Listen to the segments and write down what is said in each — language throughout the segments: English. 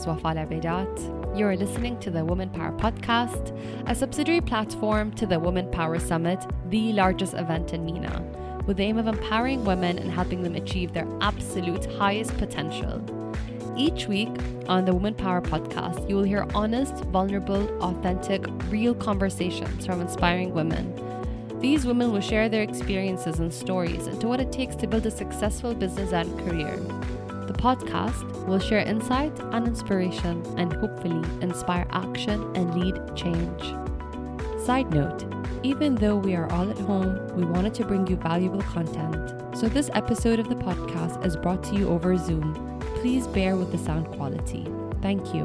is Wafa Al-Abedat. You are listening to the Women Power Podcast, a subsidiary platform to the Women Power Summit, the largest event in MENA, with the aim of empowering women and helping them achieve their absolute highest potential. Each week on the Women Power Podcast, you will hear honest, vulnerable, authentic, real conversations from inspiring women. These women will share their experiences and stories into what it takes to build a successful business and career. The podcast will share insight and inspiration and hopefully inspire action and lead change. Side note, even though we are all at home, we wanted to bring you valuable content. So this episode of the podcast is brought to you over Zoom. Please bear with the sound quality. Thank you.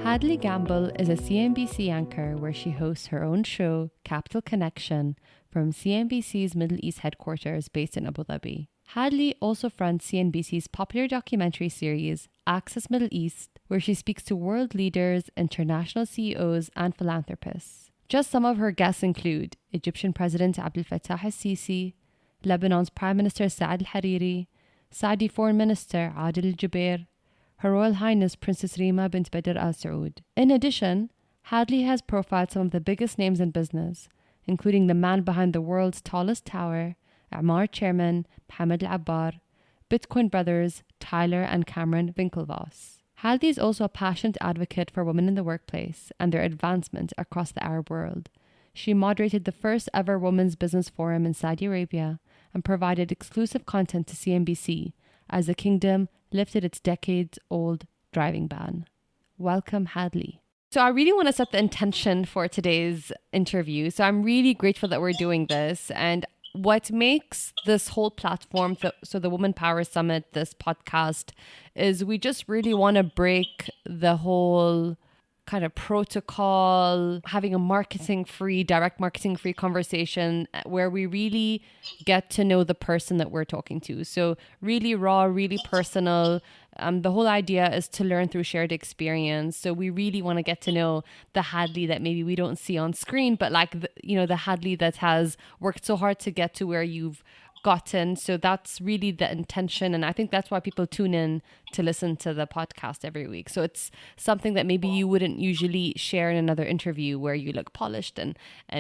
Hadley Gamble is a CNBC anchor where she hosts her own show, Capital Connection, from CNBC's Middle East headquarters based in Abu Dhabi. Hadley also fronts CNBC's popular documentary series, Access Middle East, where she speaks to world leaders, international CEOs, and philanthropists. Just some of her guests include Egyptian President Abdel Fattah el-Sisi, Lebanon's Prime Minister Saad Hariri, Saudi Foreign Minister Adel Al-Jubeir, Her Royal Highness Princess Reema bint Bandar Al-Saud. In addition, Hadley has profiled some of the biggest names in business, including the man behind the world's tallest tower, Emaar chairman Mohammed Al-Abbar, Bitcoin brothers Tyler and Cameron Winklevoss. Hadley is also a passionate advocate for women in the workplace and their advancement across the Arab world. She moderated the first ever Women's Business Forum in Saudi Arabia and provided exclusive content to CNBC as the kingdom lifted its decades-old driving ban. Welcome, Hadley. So I really want to set the intention for today's interview. So I'm really grateful that we're doing this. And what makes this whole platform, so the Women Power Summit, this podcast, is we just really want to break the whole kind of protocol, having a direct marketing free conversation where we really get to know the person that we're talking to. So really raw, really personal. The whole idea is to learn through shared experience. So we really want to get to know the Hadley that maybe we don't see on screen, but like, the Hadley that has worked so hard to get to where you've gotten. So that's really the intention. And I think that's why people tune in to listen to the podcast every week. So it's something that maybe you wouldn't usually share in another interview where you look polished and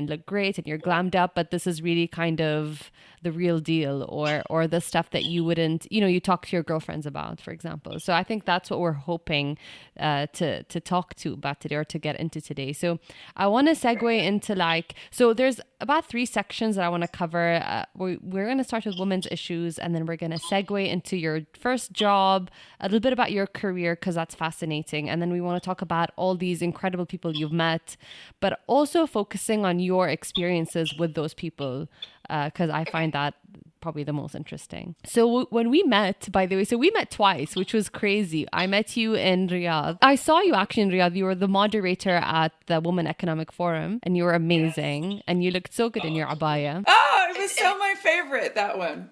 look great and you're glammed up, but this is really kind of the real deal or the stuff that you wouldn't, you talk to your girlfriends about, for example. So I think that's what we're hoping to talk to about today or to get into today. So I want to segue into so there's about 3 sections that I want to cover. We're going to start with women's issues, and then we're going to segue into your first job, a little bit about your career, because that's fascinating. And then we want to talk about all these incredible people you've met, but also focusing on your experiences with those people, because I find that probably the most interesting. So when we met, by the way, we met twice, which was crazy. I met you in Riyadh. I saw you actually in Riyadh. You were the moderator at the Women Economic Forum, and you were amazing. Yes. And you looked so good in your abaya. Oh, it was so my favorite, that one.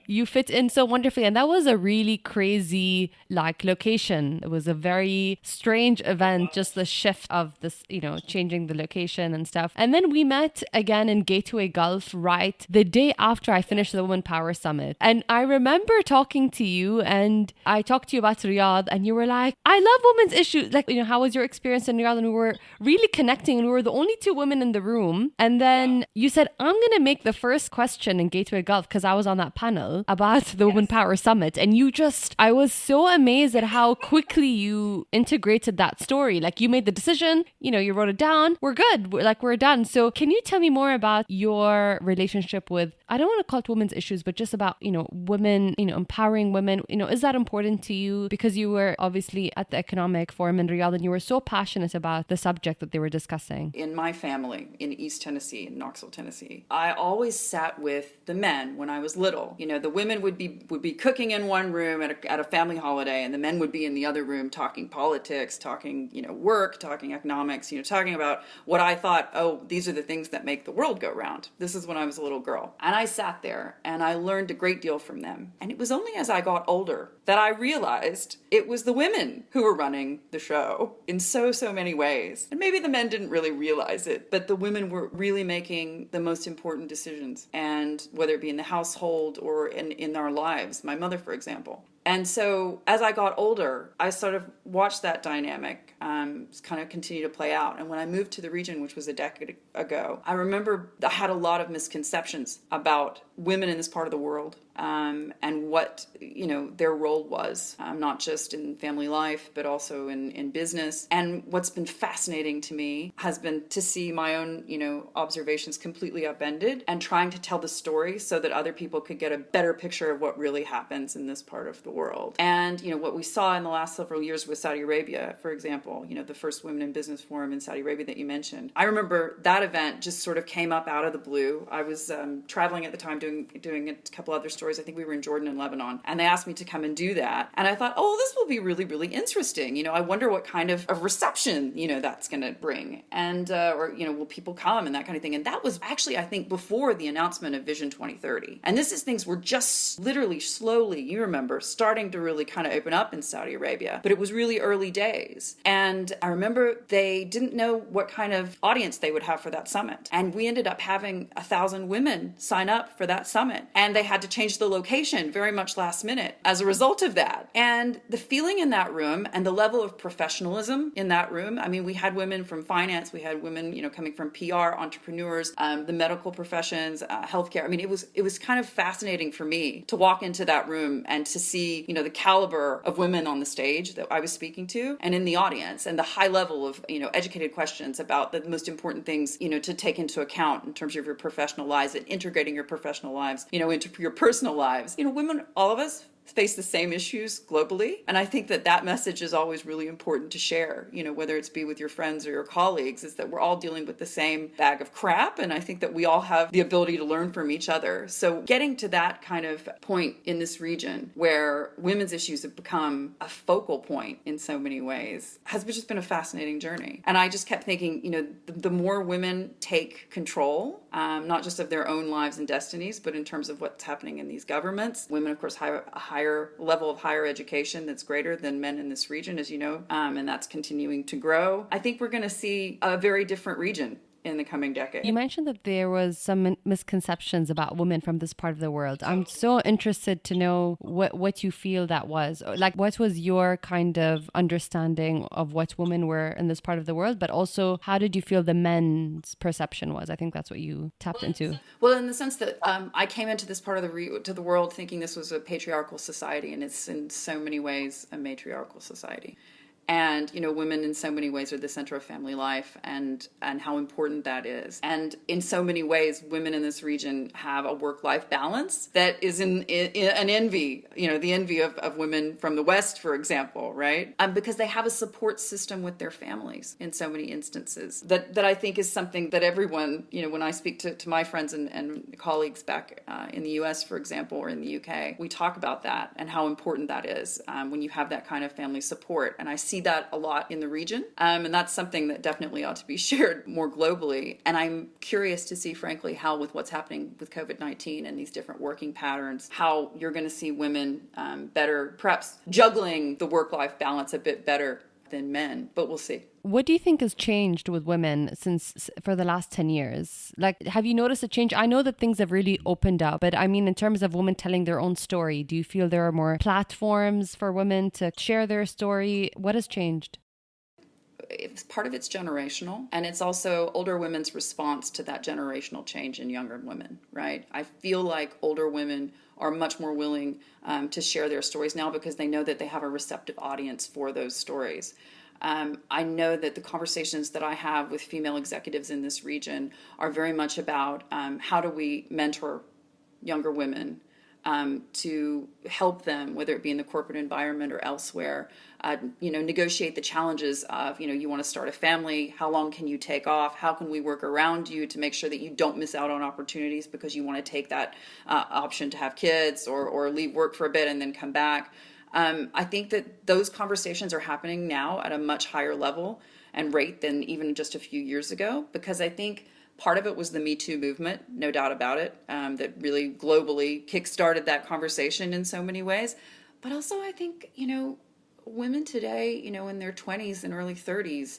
You fit in so wonderfully. And that was a really crazy location. It was a very strange event, just the shift of this, changing the location and stuff. And then we met again in Gateway Gulf right the day after I finished the Women Power Summit. And I remember talking to you, and I talked to you about Riyadh, and you were like, I love women's issues. How was your experience in Riyadh? And we were really connecting, and we were the only 2 women in the room. And then you said, I'm going to make the first question in Gateway Gulf, because I was on that panel about the Women Power Summit. And I was so amazed at how quickly you integrated that story. You made the decision, you wrote it down. We're good. We're done. So can you tell me more about your relationship with, I don't want to call it women's issues, but just about, women, empowering women. Is that important to you? Because you were obviously at the Economic Forum in Riyadh, and you were so passionate about the subject that they were discussing. In my family in East Tennessee, in Knoxville, Tennessee, I always sat with the men when I was little. The women would be cooking in one room at a family holiday, and the men would be in the other room talking politics, talking, work, talking economics, talking about what I thought, these are the things that make the world go round. This is when I was a little girl. And I sat there and I learned a great deal from them. And it was only as I got older that I realized it was the women who were running the show in so many ways. And maybe the men didn't really realize it, but the women were really making the most important decisions. And whether it be in the household or in our lives, my mother, for example, And so as I got older, I sort of watched that dynamic kind of continue to play out. And when I moved to the region, which was a decade ago, I remember I had a lot of misconceptions about women in this part of the world, and what, their role was, not just in family life, but also in business. And what's been fascinating to me has been to see my own, observations completely upended and trying to tell the story so that other people could get a better picture of what really happens in this part of the world. And, what we saw in the last several years with Saudi Arabia, for example, the first Women in Business Forum in Saudi Arabia that you mentioned. I remember that event just sort of came up out of the blue. I was traveling at the time doing a couple other stories. I think we were in Jordan and Lebanon, and they asked me to come and do that. And I thought, oh, this will be really, really interesting. I wonder what kind of reception, that's going to bring. And, will people come and that kind of thing. And that was actually, I think, before the announcement of Vision 2030. And this is things were just literally slowly, you remember, starting to really kind of open up in Saudi Arabia. But it was really early days. And I remember they didn't know what kind of audience they would have for that summit. And we ended up having 1,000 women sign up for that summit. And they had to change the location very much last minute as a result of that. And the feeling in that room and the level of professionalism in that room, I mean, we had women from finance, we had women, coming from PR, entrepreneurs, the medical professions, healthcare. I mean, it was kind of fascinating for me to walk into that room and to see, the caliber of women on the stage that I was speaking to and in the audience, and the high level of, educated questions about the most important things, to take into account in terms of your professional lives and integrating your professional lives, into your personal lives. Women, all of us, face the same issues globally. And I think that message is always really important to share, whether it's be with your friends or your colleagues, is that we're all dealing with the same bag of crap. And I think that we all have the ability to learn from each other. So getting to that kind of point in this region where women's issues have become a focal point in so many ways has just been a fascinating journey. And I just kept thinking, the more women take control, not just of their own lives and destinies, but in terms of what's happening in these governments. Women, of course, have a higher level of higher education that's greater than men in this region, as you know, and that's continuing to grow. I think we're going to see a very different region in the coming decade. You mentioned that there was some misconceptions about women from this part of the world. I'm so interested to know what you feel that was. Like, what was your kind of understanding of what women were in this part of the world, but also how did you feel the men's perception was? I think that's what you tapped into. Well, in the sense that I came into this part of the world thinking this was a patriarchal society, and it's in so many ways a matriarchal society. And, women in so many ways are the center of family life and how important that is. And in so many ways, women in this region have a work-life balance that is in an envy, the envy of women from the West, for example, right? Because they have a support system with their families in so many instances that I think is something that everyone, when I speak to my friends and colleagues back in the US, for example, or in the UK, we talk about that and how important that is when you have that kind of family support. And I see that a lot in the region. And that's something that definitely ought to be shared more globally. And I'm curious to see, frankly, how with what's happening with COVID-19 and these different working patterns, how you're going to see women better, perhaps juggling the work-life balance a bit better than men, but we'll see. What do you think has changed with women for the last 10 years? Like, have you noticed a change? I know that things have really opened up, but I mean, in terms of women telling their own story, do you feel there are more platforms for women to share their story? What has changed? Part of it's generational, and it's also older women's response to that generational change in younger women, right? I feel like older women are much more willing to share their stories now because they know that they have a receptive audience for those stories. I know that the conversations that I have with female executives in this region are very much about how do we mentor younger women to help them, whether it be in the corporate environment or elsewhere, negotiate the challenges of, you want to start a family, how long can you take off, how can we work around you to make sure that you don't miss out on opportunities because you want to take that option to have kids or leave work for a bit and then come back. I think that those conversations are happening now at a much higher level and rate than even just a few years ago, because I think part of it was the Me Too movement, no doubt about it, that really globally kickstarted that conversation in so many ways. But also I think, women today, in their 20s and early 30s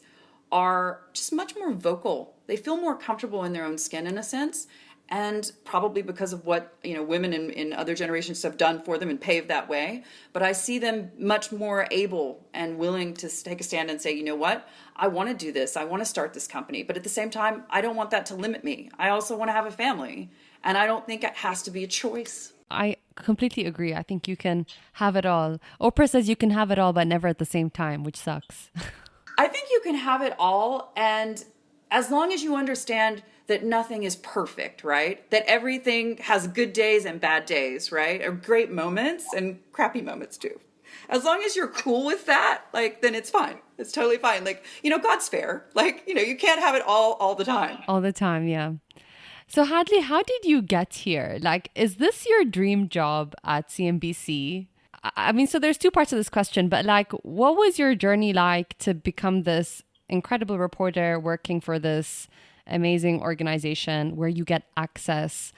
are just much more vocal. They feel more comfortable in their own skin in a sense. and probably because of what, women in other generations have done for them and paved that way. But I see them much more able and willing to take a stand and say, you know what, I want to do this. I want to start this company. But at the same time, I don't want that to limit me. I also want to have a family. And I don't think it has to be a choice. I completely agree. I think you can have it all. Oprah says you can have it all, but never at the same time, which sucks. I think you can have it all. And as long as you understand that nothing is perfect, right? That everything has good days and bad days, right? Or great moments and crappy moments too. As long as you're cool with that, then it's fine. It's totally fine. God's fair. You can't have it all the time. All the time, yeah. So Hadley, how did you get here? Is this your dream job at CNBC? I mean, so there's two parts of this question, but what was your journey like to become this incredible reporter working for this amazing organization where you get access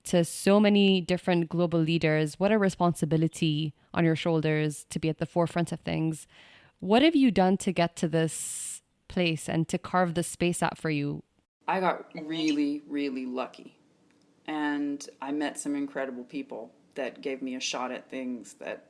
to so many different global leaders? What a responsibility on your shoulders to be at the forefront of things. What have you done to get to this place and to carve this space out for you? I got really, really lucky. And I met some incredible people that gave me a shot at things that,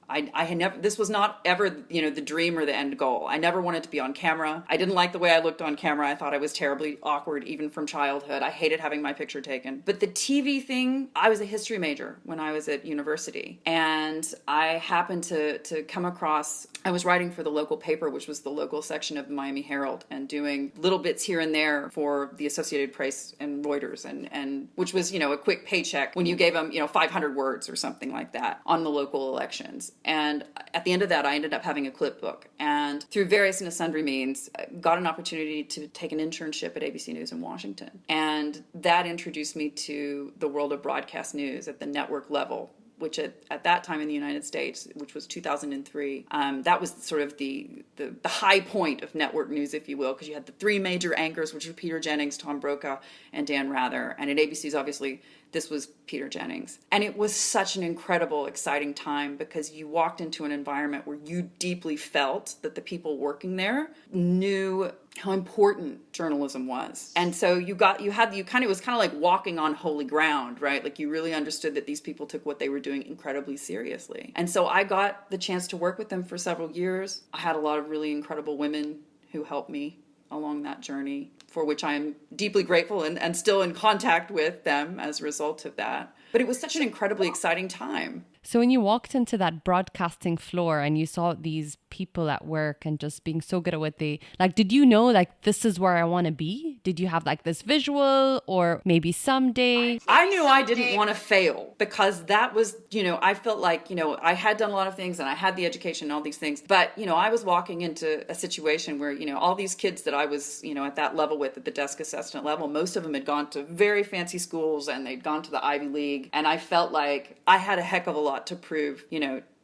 I had never, this was not ever, the dream or the end goal. I never wanted to be on camera. I didn't like the way I looked on camera. I thought I was terribly awkward, even from childhood. I hated having my picture taken. But the TV thing, I was a history major when I was at university. And I happened to come across, I was writing for the local paper, which was the local section of the Miami Herald, and doing little bits here and there for the Associated Press and Reuters, and which was, a quick paycheck when you gave them, 500 words or something like that on the local elections. And at the end of that, I ended up having a clip book. And through various and sundry means, got an opportunity to take an internship at ABC News in Washington. And that introduced me to the world of broadcast news at the network level, which at that time in the United States, which was 2003, that was sort of the high point of network news, if you will, because you had the three major anchors, which were Peter Jennings, Tom Brokaw, and Dan Rather. And at ABC's, obviously, this was Peter Jennings. And it was such an incredible, exciting time because you walked into an environment where you deeply felt that the people working there knew how important journalism was. And so it was kind of like walking on holy ground, right? You really understood that these people took what they were doing incredibly seriously. And so I got the chance to work with them for several years. I had a lot of really incredible women who helped me along that journey, for which I am deeply grateful and still in contact with them as a result of that. But it was such an incredibly exciting time. So when you walked into that broadcasting floor and you saw these people at work and just being so good at what they, did you know, this is where I want to be? Did you have this visual, or maybe someday? I knew I didn't want to fail because that was, I felt like, I had done a lot of things and I had the education and all these things. But, I was walking into a situation where, all these kids that I was, at that level with, at the desk assistant level, most of them had gone to very fancy schools and they'd gone to the Ivy League. And I felt like I had a heck of a lot to prove,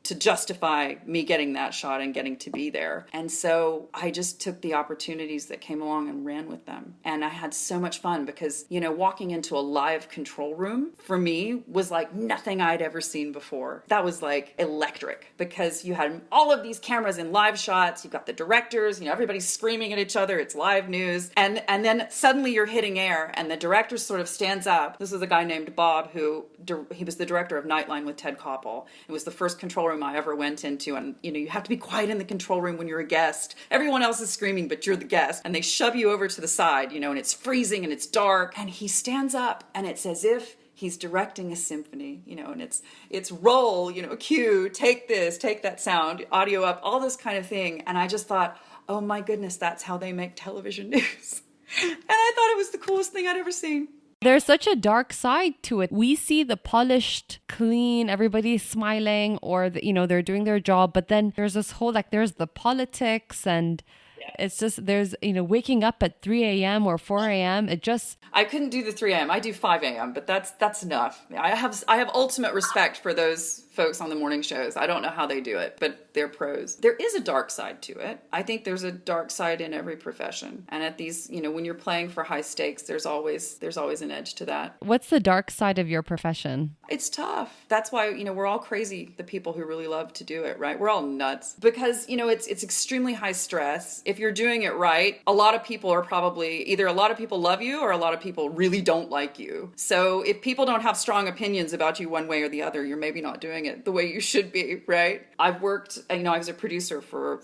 to justify me getting that shot and getting to be there. And so I just took the opportunities that came along and ran with them. And I had so much fun because, walking into a live control room for me was like nothing I'd ever seen before. That was electric because you had all of these cameras in live shots. You've got the directors, everybody's screaming at each other. It's live news. And then suddenly you're hitting air and the director sort of stands up. This is a guy named Bob he was the director of Nightline with Ted Koppel. It was the first control room I ever went into, and you have to be quiet in the control room when you're a guest. Everyone else is screaming, but you're the guest, and they shove you over to the side, and it's freezing and it's dark, and he stands up, and it's as if he's directing a symphony, and it's roll, cue, take this, take that sound, audio up, all this kind of thing, and I just thought, oh my goodness, that's how they make television news, and I thought it was the coolest thing I'd ever seen. There's such a dark side to it. We see the polished, clean, everybody's smiling, or they're doing their job. But then there's this whole, there's the politics, and it's just, there's, waking up at 3 a.m. or 4 a.m. I couldn't do the 3 a.m. I do 5 a.m., but that's enough. I have ultimate respect for those folks on the morning shows. I don't know how they do it, but they're pros. There is a dark side to it. I think there's a dark side in every profession. And at these, when you're playing for high stakes, there's always an edge to that. What's the dark side of your profession? It's tough. That's why, we're all crazy, the people who really love to do it, right? We're all nuts because, it's extremely high stress. If if you're doing it right, a lot of people are probably either a lot of people love you or a lot of people really don't like you. So if people don't have strong opinions about you one way or the other, you're maybe not doing it the way you should be, right? I've worked, I was a producer for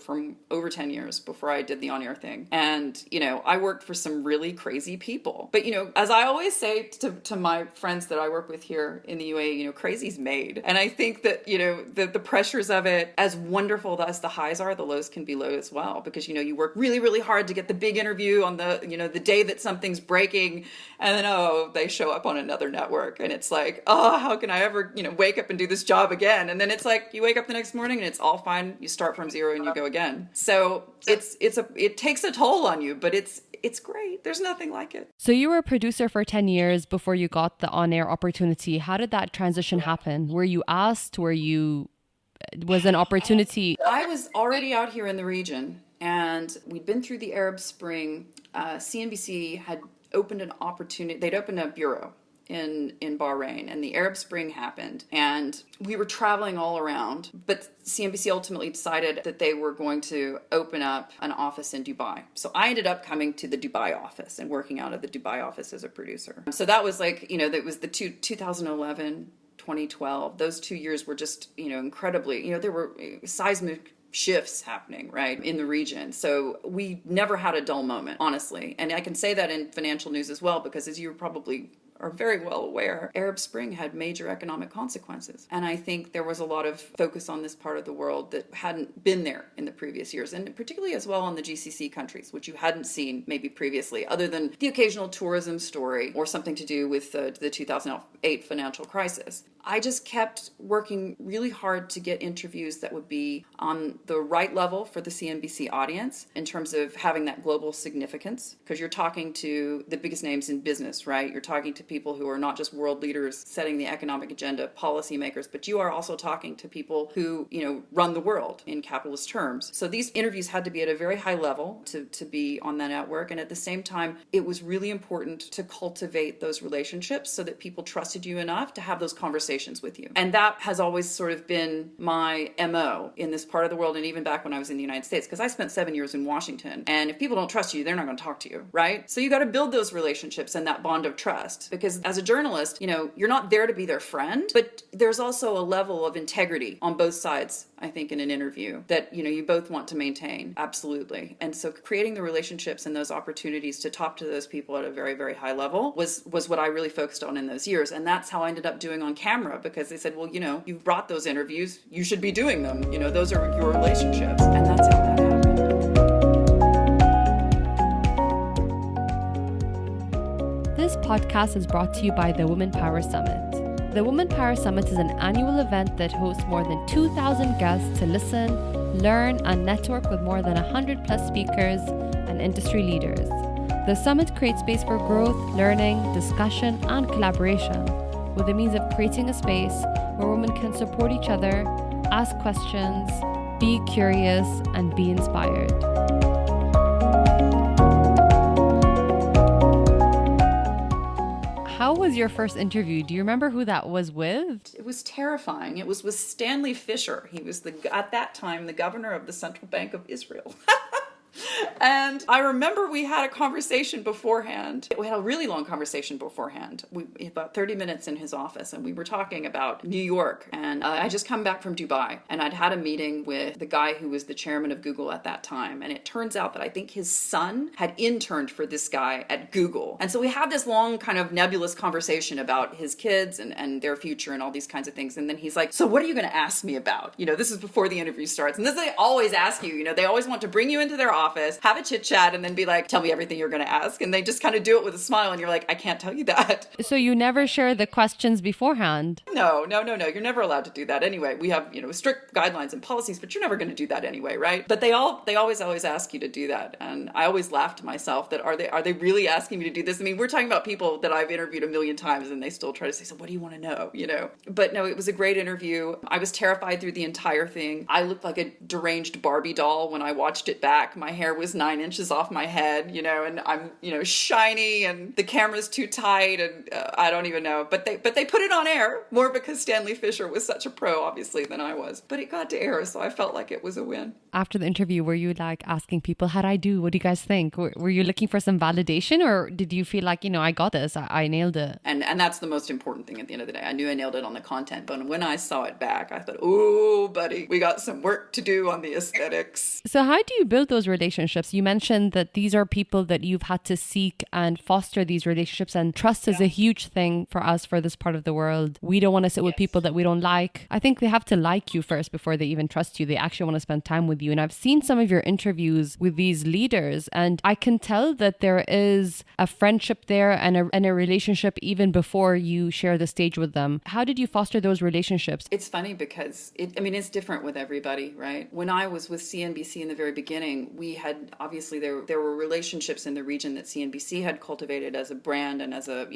over 10 years before I did the OnAir thing. And, I worked for some really crazy people. But, as I always say to my friends that I work with here in the UAE, crazy's made. And I think that, the pressures of it, as wonderful as the highs are, the lows can be low as well. Because, you work really, really hard to get the big interview on the, the day that something's breaking. And then, they show up on another network. And it's like, how can I ever, wake up and do this job again? And then it's like, you wake up the next morning and it's all fine. You start from zero and you go again. So it takes a toll on you, but it's great. There's nothing like it. So you were a producer for 10 years before you got the on-air opportunity. How did that transition happen? Were you asked? Was an opportunity? I was already out here in the region, and we'd been through the Arab Spring. CNBC had opened an opportunity. They'd opened a bureau in Bahrain, and the Arab Spring happened, and we were traveling all around, but CNBC ultimately decided that they were going to open up an office in Dubai. So I ended up coming to the Dubai office and working out of the Dubai office as a producer. So that was like, that was the 2011, 2012. Those 2 years were just, incredibly, there were seismic shifts happening, right, in the region. So we never had a dull moment, honestly. And I can say that in financial news as well, because as you probably are very well aware, Arab Spring had major economic consequences. And I think there was a lot of focus on this part of the world that hadn't been there in the previous years, and particularly as well on the GCC countries, which you hadn't seen maybe previously, other than the occasional tourism story or something to do with the 2008 financial crisis. I just kept working really hard to get interviews that would be on the right level for the CNBC audience in terms of having that global significance, because you're talking to the biggest names in business, right? You're talking to people who are not just world leaders setting the economic agenda, policymakers, but you are also talking to people who, run the world in capitalist terms. So these interviews had to be at a very high level to be on that network. And at the same time, it was really important to cultivate those relationships so that people trusted you enough to have those conversations with you. And that has always sort of been my MO in this part of the world, and even back when I was in the United States, because I spent 7 years in Washington. And if people don't trust you, they're not going to talk to you, right? So you got to build those relationships and that bond of trust, because as a journalist, you're not there to be their friend, but there's also a level of integrity on both sides, I think, in an interview that, you both want to maintain. Absolutely. And so creating the relationships and those opportunities to talk to those people at a very, very high level was what I really focused on in those years. And that's how I ended up doing on camera, because they said, well, you've brought those interviews, you should be doing them. Those are your relationships. And that's how that happened. This podcast is brought to you by the Women Power Summit. The Women Power Summit is an annual event that hosts more than 2,000 guests to listen, learn, and network with more than 100 plus speakers and industry leaders. The summit creates space for growth, learning, discussion, and collaboration, with the means of creating a space where women can support each other, ask questions, be curious, and be inspired. How was your first interview? Do you remember who that was with? It was terrifying. It was with Stanley Fisher. He was at that time the governor of the Central Bank of Israel. And I remember we had a conversation beforehand. We had a really long conversation beforehand. About 30 minutes in his office, and we were talking about New York. And I just come back from Dubai, and I'd had a meeting with the guy who was the chairman of Google at that time. And it turns out that I think his son had interned for this guy at Google. And so we had this long kind of nebulous conversation about his kids and their future and all these kinds of things. And then he's like, so what are you going to ask me about? This is before the interview starts. And this they always ask you, they always want to bring you into their office, have a chit chat, and then be like, tell me everything you're going to ask. And they just kind of do it with a smile. And you're like, I can't tell you that. So you never share the questions beforehand? No. You're never allowed to do that anyway. We have, strict guidelines and policies, but you're never going to do that anyway, right? But they always ask you to do that. And I always laugh to myself that are they really asking me to do this? I mean, we're talking about people that I've interviewed a million times, and they still try to say, so what do you want to know? But no, it was a great interview. I was terrified through the entire thing. I looked like a deranged Barbie doll when I watched it back. My hair was 9 inches off my head, and I'm, shiny and the camera's too tight and I don't even know. But they put it on air more because Stanley Fisher was such a pro, obviously, than I was. But it got to air, so I felt like it was a win. After the interview, were you like asking people, how'd I do? What do you guys think? Were you looking for some validation, or did you feel like, I got this, I nailed it? And that's the most important thing at the end of the day. I knew I nailed it on the content, but when I saw it back, I thought, oh, buddy, we got some work to do on the aesthetics. So how do you build those relationships? You mentioned that these are people that you've had to seek and foster these relationships, and trust is a huge thing for us for this part of the world. We don't want to sit with people that we don't like. I think they have to like you first before they even trust you. They actually want to spend time with you. And I've seen some of your interviews with these leaders, and I can tell that there is a friendship there and a relationship even before you share the stage with them. How did you foster those relationships? It's funny because it's different with everybody, right? When I was with CNBC in the very beginning, we had, obviously there were relationships in the region that CNBC had cultivated as a brand and as a,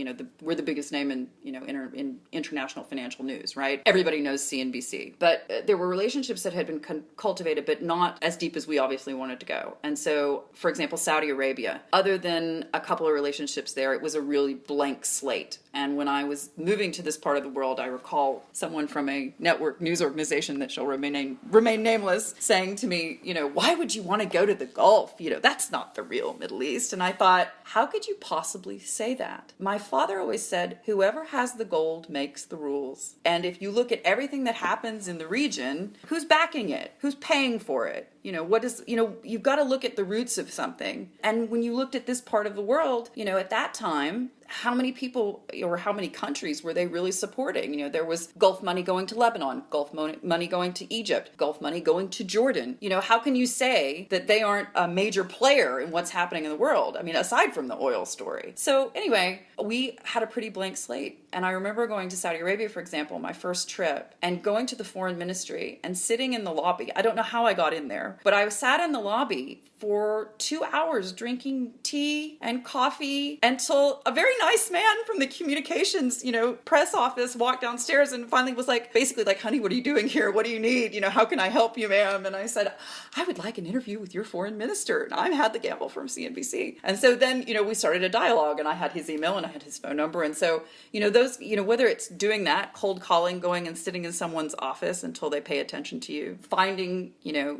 we're the biggest name in, in international financial news, right? Everybody knows CNBC. But there were relationships that had been cultivated, but not as deep as we obviously wanted to go. And so, for example, Saudi Arabia, other than a couple of relationships there, it was a really blank slate. And when I was moving to this part of the world, I recall someone from a network news organization that shall remain nameless saying to me, why would you want to go to the Gulf? That's not the real Middle East. And I thought, how could you possibly say that? My father always said, whoever has the gold makes the rules. And if you look at everything that happens in the region, who's backing it? Who's paying for it? You've got to look at the roots of something. And when you looked at this part of the world, at that time, how many people or how many countries were they really supporting? There was Gulf money going to Lebanon, Gulf money going to Egypt, Gulf money going to Jordan. How can you say that they aren't a major player in what's happening in the world? Aside from the oil story. So anyway, we had a pretty blank slate. And I remember going to Saudi Arabia, for example, my first trip, and going to the foreign ministry and sitting in the lobby. I don't know how I got in there, but I sat in the lobby for 2 hours drinking tea and coffee until a very nice man from the communications, press office walked downstairs and finally was basically like, honey, what are you doing here? What do you need? How can I help you, ma'am? And I said, I would like an interview with your foreign minister. And I'm Hadley Gamble from CNBC. And so then, we started a dialogue, and I had his email and I had his phone number. And so, those, whether it's doing that, cold calling, going and sitting in someone's office until they pay attention to you, finding,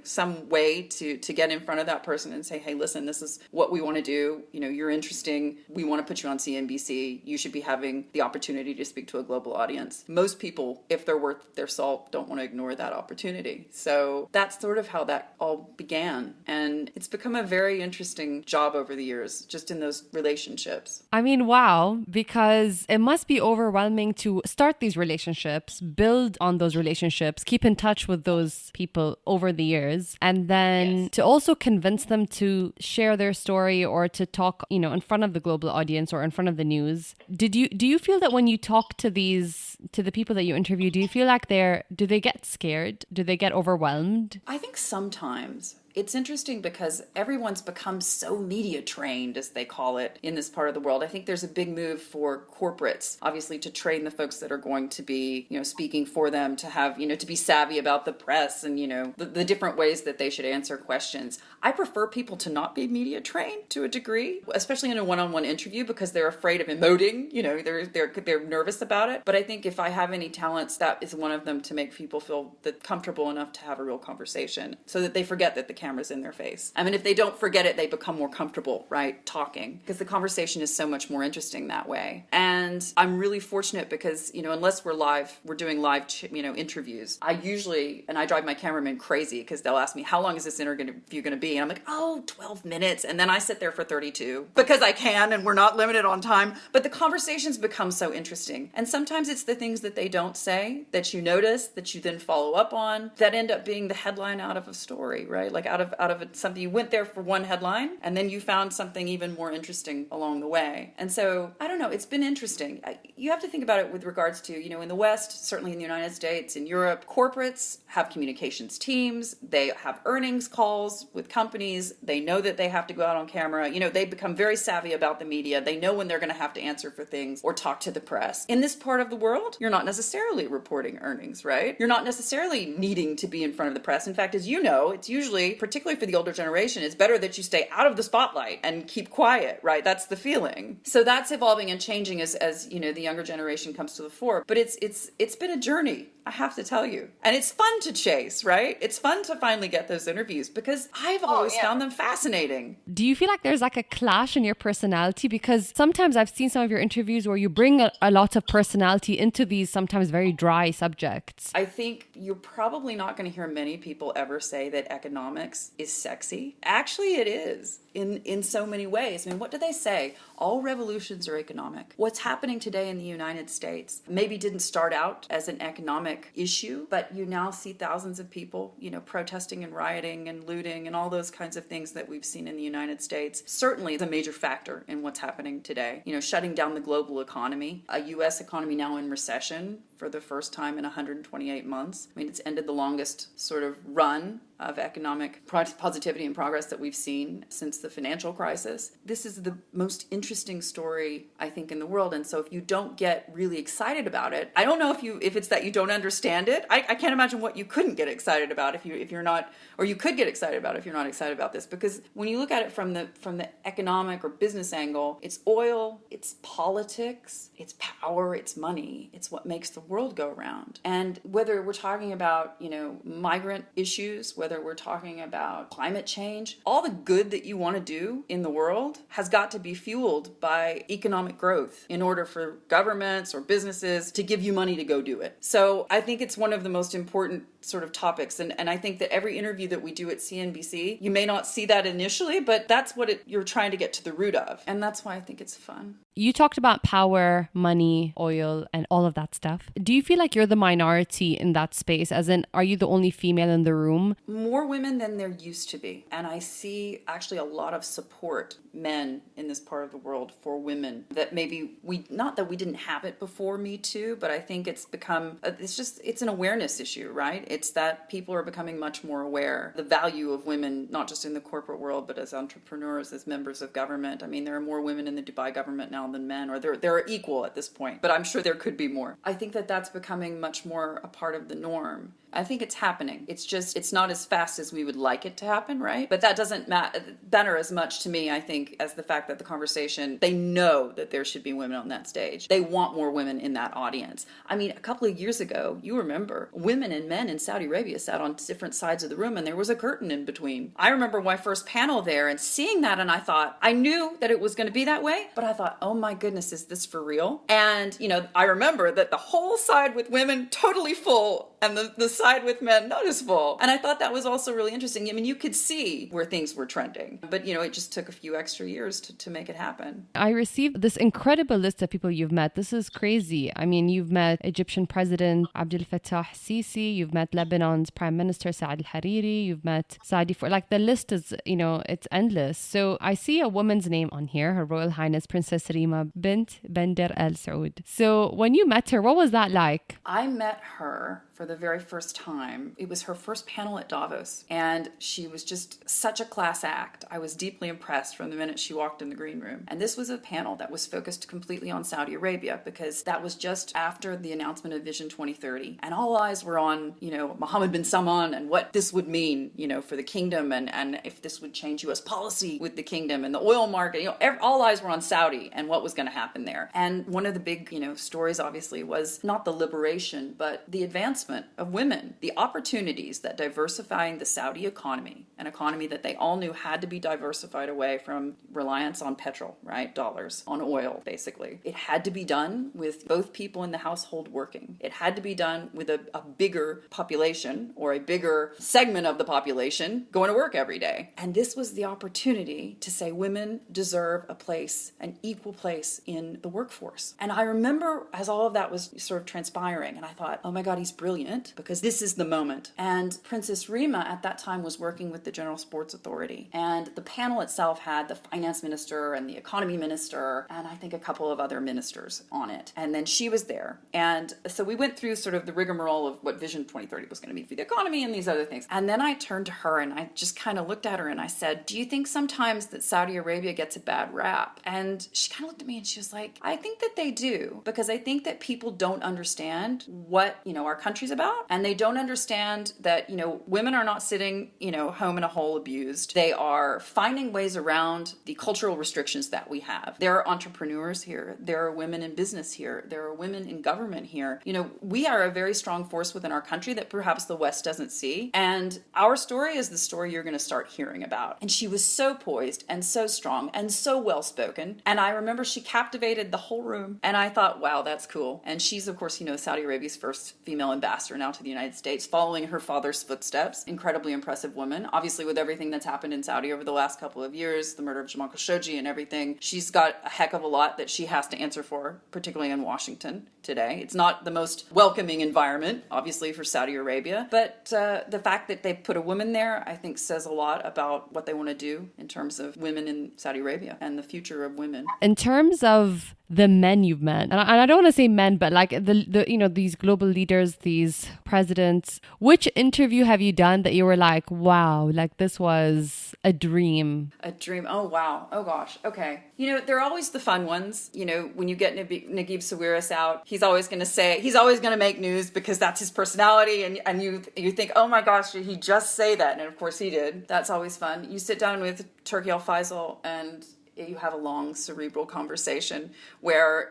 some way to get in front of that person and say, hey, listen, this is what we want to do. You're interesting. We want to put you on CNBC. You should be having the opportunity to speak to a global audience. Most people, if they're worth their salt, don't want to ignore that opportunity. So that's sort of how that all began. And it's become a very interesting job over the years, just in those relationships. Wow, because it must be overwhelming to start these relationships, build on those relationships, keep in touch with those people over the years, and then to also convince them to share their story or to talk, in front of the global audience or in front of the news. Do you feel that when you talk to the people that you interview, do you feel like do they get scared? Do they get overwhelmed? I think sometimes. It's interesting because everyone's become so media trained, as they call it, in this part of the world. I think there's a big move for corporates, obviously, to train the folks that are going to be, speaking for them, to have, to be savvy about the press and, the different ways that they should answer questions. I prefer people to not be media trained to a degree, especially in a one-on-one interview, because they're afraid of emoting, they're nervous about it. But I think if I have any talents, that is one of them, to make people feel comfortable enough to have a real conversation so that they forget that the cameras in their face. If they don't forget it, they become more comfortable, right, talking, because the conversation is so much more interesting that way. And I'm really fortunate because, unless we're doing live, interviews, I drive my cameraman crazy because they'll ask me, how long is this interview going to be? And I'm like, 12 minutes. And then I sit there for 32 because I can, and we're not limited on time. But the conversations become so interesting. And sometimes it's the things that they don't say that you notice, that you then follow up on, that end up being the headline out of a story, right? Out of something, you went there for one headline and then you found something even more interesting along the way. And so, I don't know, it's been interesting. You have to think about it with regards to, in the West, certainly in the United States, in Europe, corporates have communications teams, they have earnings calls with companies, they know that they have to go out on camera, they become very savvy about the media, they know when they're going to have to answer for things or talk to the press. In this part of the world, you're not necessarily reporting earnings, right? You're not necessarily needing to be in front of the press. In fact, as you know, it's usually particularly for the older generation, it's better that you stay out of the spotlight and keep quiet, right? That's the feeling. So that's evolving and changing as you know, the younger generation comes to the fore. But it's been a journey, I have to tell you. And it's fun to chase, right? It's fun to finally get those interviews because I've always found them fascinating. Do you feel like there's like a clash in your personality? Because sometimes I've seen some of your interviews where you bring a lot of personality into these sometimes very dry subjects. I think you're probably not going to hear many people ever say that economics is sexy. Actually, it is in so many ways. I mean, what do they say? All revolutions are economic. What's happening today in the United States maybe didn't start out as an economic issue, but you now see thousands of people, you know, protesting and rioting and looting and all those kinds of things that we've seen in the United States. Certainly is a major factor in what's happening today. You know, shutting down the global economy, a U.S. economy now in recession for the first time in 128 months. I mean, it's ended the longest sort of run of economic positivity and progress that we've seen since the financial crisis. This is the most interesting story, I think, in the world. And so if you don't get really excited about it, I don't know if it's that you don't understand it. I can't imagine what you couldn't get excited about if you're not, or you could get excited about if you're not excited about this. Because when you look at it from the economic or business angle, it's oil, it's politics, it's power, it's money. It's what makes the world go round. And whether we're talking about, you know, migrant issues, whether we're talking about climate change, all the good that you want to do in the world has got to be fueled by economic growth in order for governments or businesses to give you money to go do it. So I think it's one of the most important sort of topics. And I think that every interview that we do at CNBC, you may not see that initially, but that's what you're trying to get to the root of. And that's why I think it's fun. You talked about power, money, oil, and all of that stuff. Do you feel like you're the minority in that space? As in, are you the only female in the room? More women than there used to be. And I see actually a lot of support, men in this part of the world, for women that maybe not that we didn't have it before Me Too, but I think it's become, it's an awareness issue, right? It's that people are becoming much more aware the value of women, not just in the corporate world, but as entrepreneurs, as members of government. I mean, there are more women in the Dubai government now than men, or they're equal at this point, but I'm sure there could be more. I think that that's becoming much more a part of the norm. I think it's happening. It's not as fast as we would like it to happen, right? But that doesn't matter as much to me, I think, as the fact that the conversation, they know that there should be women on that stage. They want more women in that audience. I mean, a couple of years ago, you remember, women and men in Saudi Arabia sat on different sides of the room and there was a curtain in between. I remember my first panel there and seeing that, and I thought, I knew that it was going to be that way, but I thought, oh my goodness, is this for real? And, you know, I remember that the whole side with women totally full and the side with men not as full. And I thought that was also really interesting. I mean, you could see where things were trending, but, you know, it just took a few extra years to make it happen. I received this incredible list of people you've met. This is crazy. I mean, you've met Egyptian President Abdel Fattah, el-Sisi. You've met Lebanon's Prime Minister Saad Hariri. You've met Saadi. Like, the list is, you know, it's endless. So I see a woman's name on here, Her Royal Highness Princess Reema, bint Bandar Al-Saud. So when you met her, what was that like? I met her for the very first time. It was her first panel at Davos, and she was just such a class act. I was deeply impressed from the minute she walked in the green room. And this was a panel that was focused completely on Saudi Arabia, because that was just after the announcement of Vision 2030. And all eyes were on, you know, Mohammed bin Salman and what this would mean, you know, for the kingdom, and if this would change U.S. policy with the kingdom and the oil market. You know, all eyes were on Saudi and what was going to happen there. And one of the big, you know, stories obviously was not the liberation, but the advancement of women, the opportunities that diversifying the Saudi economy, an economy that they all knew had to be diversified away from reliance on petrol, right? Dollars, on oil, basically. It had to be done with both people in the household working. It had to be done with a bigger population, or a bigger segment of the population going to work every day. And this was the opportunity to say women deserve a place, an equal place in the workforce. And I remember as all of that was sort of transpiring, and I thought, oh my God, he's brilliant, because this is the moment. And Princess Reema at that time was working with the General Sports Authority. And the panel itself had the finance minister and the economy minister, and I think a couple of other ministers on it. And then she was there. And so we went through sort of the rigmarole of what Vision 2030 was going to mean for the economy and these other things. And then I turned to her and I just kind of looked at her and I said, do you think sometimes that Saudi Arabia gets a bad rap? And she kind of looked at me and she was like, I think that they do, because I think that people don't understand what, you know, our country's about, and they don't understand that, you know, women are not sitting, you know, home in a hole abused. They are finding ways around the cultural restrictions that we have. There are entrepreneurs here. There are women in business here. There are women in government here. We are a very strong force within our country that perhaps the West doesn't see. And our story is the story you're going to start hearing about. And she was so poised and so strong and so well-spoken. And I remember she captivated the whole room. And I thought, wow, that's cool. And she's, of course, Saudi Arabia's first female ambassador now to the United States, following her father's footsteps. Incredibly impressive woman. Obviously, with everything that's happened in Saudi over the last couple of years, the murder of Jamal Khashoggi and everything, she's got a heck of a lot that she has to answer for, particularly in Washington today. It's not the most welcoming environment, obviously, for Saudi Arabia. But the fact that they put a woman there, I think, says a lot about what they want to do in terms of women in Saudi Arabia and the future of women. In terms of the men you've met, and I don't want to say men, but like these global leaders, these presidents, which interview have you done that you were like, wow, like this was a dream? A dream. Oh, wow. Oh, gosh. Okay. They're always the fun ones. When you get Naguib Sawiris out, he's always going to make news because that's his personality. And you think, oh my gosh, did he just say that? And of course he did. That's always fun. You sit down with Turki Al-Faisal and you have a long cerebral conversation where,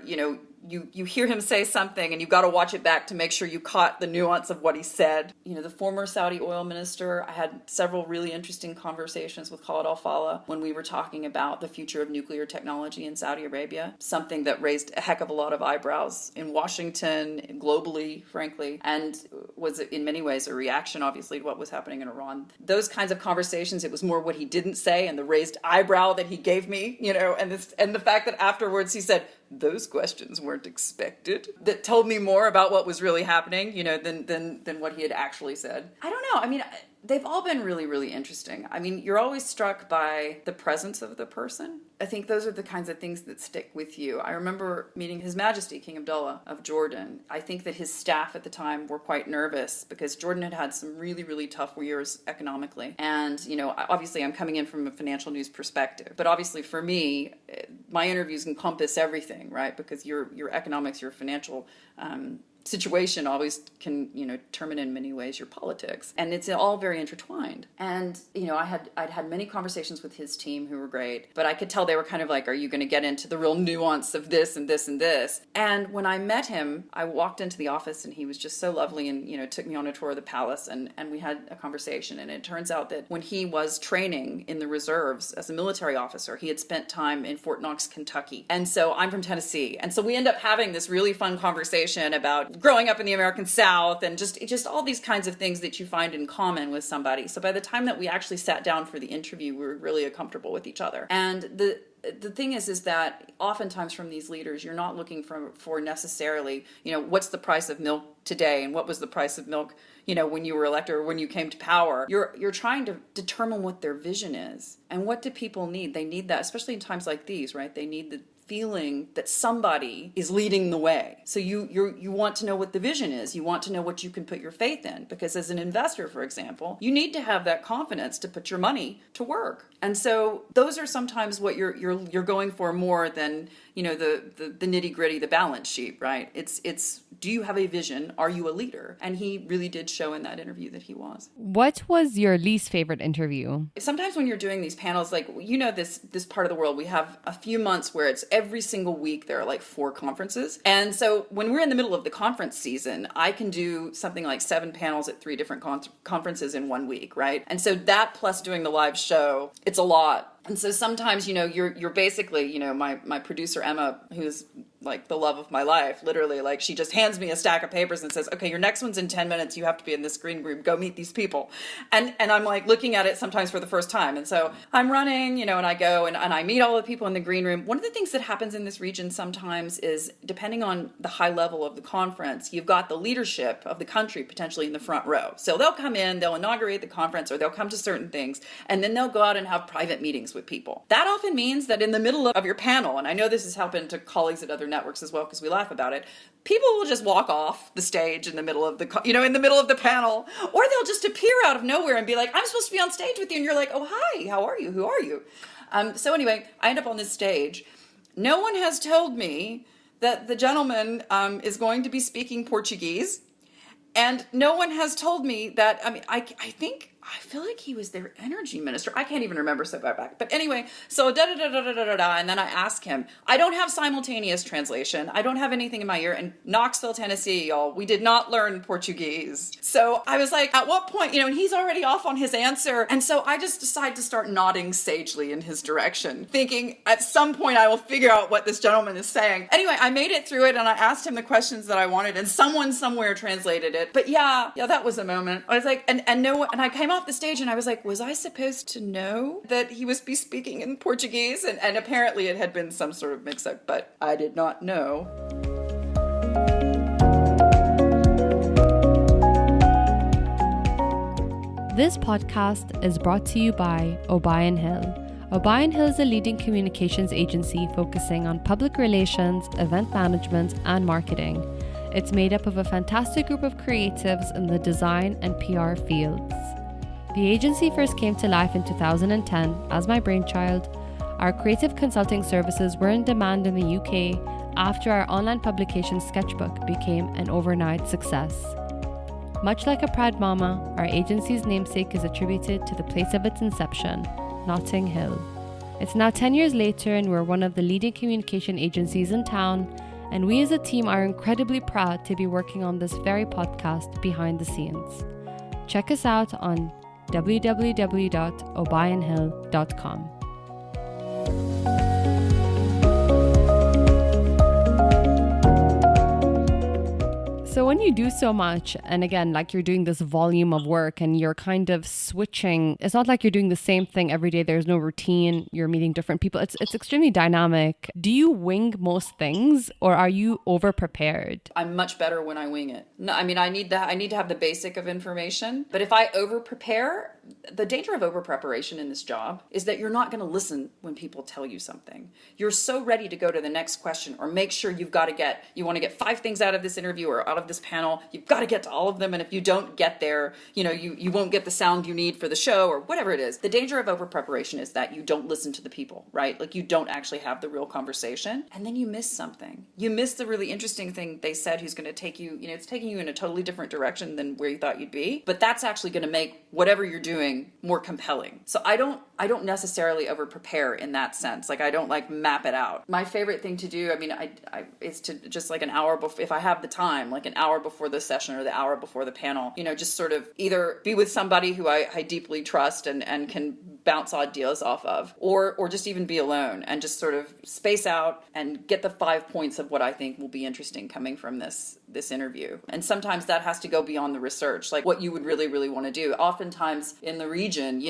you hear him say something and you've got to watch it back to make sure you caught the nuance of what he said. The former Saudi oil minister, I had several really interesting conversations with Khalid Al-Fallah when we were talking about the future of nuclear technology in Saudi Arabia, something that raised a heck of a lot of eyebrows in Washington, globally, frankly, and was in many ways a reaction, obviously, to what was happening in Iran. Those kinds of conversations, it was more what he didn't say and the raised eyebrow that he gave me, and the fact that afterwards he said, those questions weren't expected, that told me more about what was really happening, than what he had actually said. I don't know. I mean, they've all been really, really interesting. I mean, you're always struck by the presence of the person. I think those are the kinds of things that stick with you. I remember meeting His Majesty King Abdullah of Jordan. I think that his staff at the time were quite nervous because Jordan had had some really, really tough years economically. And, obviously I'm coming in from a financial news perspective, but obviously for me, my interviews encompass everything, right? Because your economics, your financial situation always can, determine in many ways your politics. And it's all very intertwined. And, I'd had many conversations with his team who were great, but I could tell they were kind of like, are you going to get into the real nuance of this and this and this? And when I met him, I walked into the office and he was just so lovely and, took me on a tour of the palace and we had a conversation. And it turns out that when he was training in the reserves as a military officer, he had spent time in Fort Knox, Kentucky. And so I'm from Tennessee. And so we end up having this really fun conversation about growing up in the American South and just all these kinds of things that you find in common with somebody. So by the time that we actually sat down for the interview, we were really comfortable with each other. And the thing is that oftentimes from these leaders, you're not looking for necessarily, what's the price of milk today and what was the price of milk, when you were elected or when you came to power. You're trying to determine what their vision is and what do people need. They need that, especially in times like these, right? They need the feeling that somebody is leading the way. So you want to know what the vision is. You want to know what you can put your faith in, because as an investor, for example, you need to have that confidence to put your money to work. And so those are sometimes what you're going for more than, the nitty gritty, the balance sheet, right? It's do you have a vision? Are you a leader? And he really did show in that interview that he was. What was your least favorite interview? Sometimes when you're doing these panels, like, this part of the world, we have a few months where it's every single week there are like 4 conferences. And so when we're in the middle of the conference season, I can do something like 7 panels at 3 different conferences in 1 week, right? And so that plus doing the live show, it's a lot. And so sometimes, you're basically, my producer, Emma, who's like the love of my life, literally, like she just hands me a stack of papers and says, okay, your next one's in 10 minutes. You have to be in this green room. Go meet these people. And I'm like looking at it sometimes for the first time. And so I'm running, and I go and I meet all the people in the green room. One of the things that happens in this region sometimes is, depending on the high level of the conference, you've got the leadership of the country potentially in the front row. So they'll come in, they'll inaugurate the conference, or they'll come to certain things, and then they'll go out and have private meetings with people. That often means that in the middle of your panel, and I know this has happened to colleagues at other networks as well because we laugh about it, people will just walk off the stage in the middle of the panel, or they'll just appear out of nowhere and be like, I'm supposed to be on stage with you, and you're like, oh, hi, how are you? Who are you? So anyway, I end up on this stage. No one has told me that the gentleman is going to be speaking Portuguese. And no one has told me that, I think I feel like he was their energy minister. I can't even remember so far back. But anyway, so da-da-da-da-da-da-da, and then I asked him, I don't have simultaneous translation. I don't have anything in my ear. And Knoxville, Tennessee, y'all, we did not learn Portuguese. So I was like, at what point, and he's already off on his answer. And so I just decided to start nodding sagely in his direction, thinking at some point I will figure out what this gentleman is saying. Anyway, I made it through it and I asked him the questions that I wanted and someone somewhere translated it. But yeah, that was a moment. I was like, and I came off the stage and I was like, was I supposed to know that he was speaking in Portuguese? And apparently it had been some sort of mix-up, but I did not know. This podcast is brought to you by O'Brien Hill. O'Brien Hill is a leading communications agency focusing on public relations, event management, and marketing. It's made up of a fantastic group of creatives in the design and PR fields. The agency first came to life in 2010 as my brainchild. Our creative consulting services were in demand in the UK after our online publication Sketchbook became an overnight success. Much like a proud mama, our agency's namesake is attributed to the place of its inception, Notting Hill. It's now 10 years later and we're one of the leading communication agencies in town, and we as a team are incredibly proud to be working on this very podcast behind the scenes. Check us out on www.obrionhill.com. So when you do so much, and again, like you're doing this volume of work and you're kind of switching, it's not like you're doing the same thing every day. There's no routine. You're meeting different people. It's extremely dynamic. Do you wing most things or are you over prepared? I'm much better when I wing it. No, I mean, I need to have the basic of information, but if I over prepare, the danger of over preparation in this job is that you're not going to listen when people tell you something. You're so ready to go to the next question or make sure you want to get 5 things out of this interview or out of this panel. You've got to get to all of them. And if you don't get there, you won't get the sound you need for the show or whatever it is. The danger of over preparation is that you don't listen to the people, right? Like you don't actually have the real conversation and then you miss something. You miss the really interesting thing they said who's going to take you, it's taking you in a totally different direction than where you thought you'd be, but that's actually going to make whatever you're doing more compelling. So I don't necessarily over prepare in that sense. Like I don't map it out. My favorite thing to do, is to just like an hour before, if I have the time, like an hour before the session or the hour before the panel, just sort of either be with somebody who I deeply trust and can bounce ideas off of, or just even be alone and just sort of space out and get the 5 points of what I think will be interesting coming from this interview. And sometimes that has to go beyond the research, like what you would really, really want to do. Oftentimes in the region,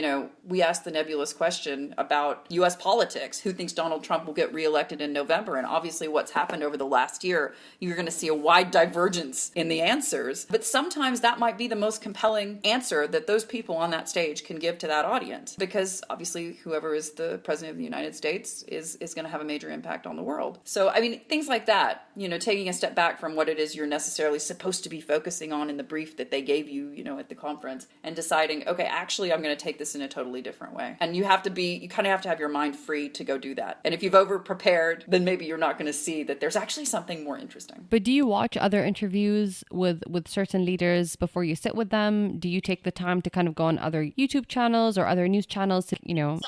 we ask the nebulous question about U.S. politics. Who thinks Donald Trump will get reelected in November? And obviously what's happened over the last year, you're going to see a wide divergence in the answers. But sometimes that might be the most compelling answer that those people on that stage can give to that audience. Because obviously whoever is the president of the United States is going to have a major impact on the world. So, things like that, taking a step back from what it is you're necessarily supposed to be focusing on in the brief that they gave you, at the conference, and deciding, okay, actually I'm going to take this in a totally different way. And you kind of have to have your mind free to go do that. And if you've over prepared, then maybe you're not going to see that there's actually something more interesting. But do you watch other interviews with certain leaders before you sit with them? Do you take the time to kind of go on other YouTube channels or other news channels to, Sometimes.